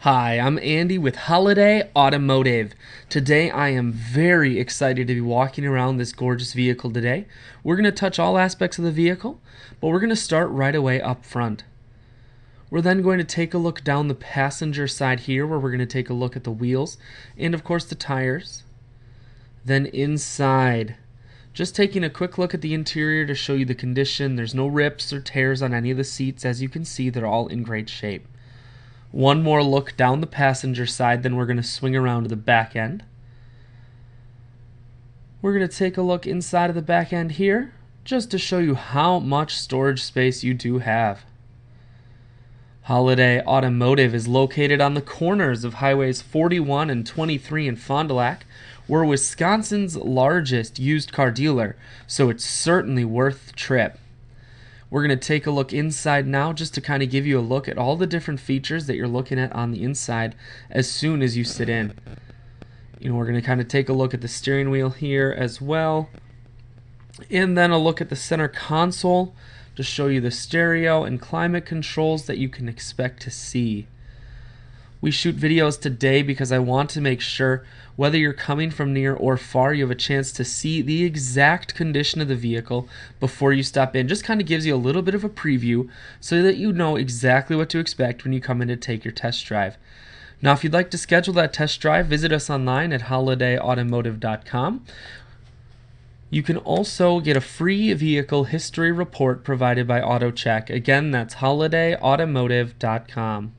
Hi, I'm Andy with Holiday Automotive. Today I am very excited to be walking around this gorgeous vehicle today. We're going to touch all aspects of the vehicle, but we're going to start right away up front. We're then going to take a look down the passenger side here where we're going to take a look at the wheels and of course the tires. Then inside, just taking a quick look at the interior to show you the condition. There's no rips or tears on any of the seats. As you can see, they're all in great shape. One more look down the passenger side, then we're going to swing around to the back end. We're going to take a look inside of the back end here, just to show you how much storage space you do have. Holiday Automotive is located on the corners of highways 41 and 23 in Fond du Lac. We're Wisconsin's largest used car dealer, so it's certainly worth the trip. We're going to take a look inside now just to kind of give you a look at all the different features that you're looking at on the inside as soon as you sit in. We're going to kind of take a look at the steering wheel here as well. And then a look at the center console to show you the stereo and climate controls that you can expect to see. We shoot videos today because I want to make sure whether you're coming from near or far, you have a chance to see the exact condition of the vehicle before you stop in. Just kind of gives you a little bit of a preview so that you know exactly what to expect when you come in to take your test drive. Now, if you'd like to schedule that test drive, visit us online at holidayautomotive.com. You can also get a free vehicle history report provided by AutoCheck. Again, that's holidayautomotive.com.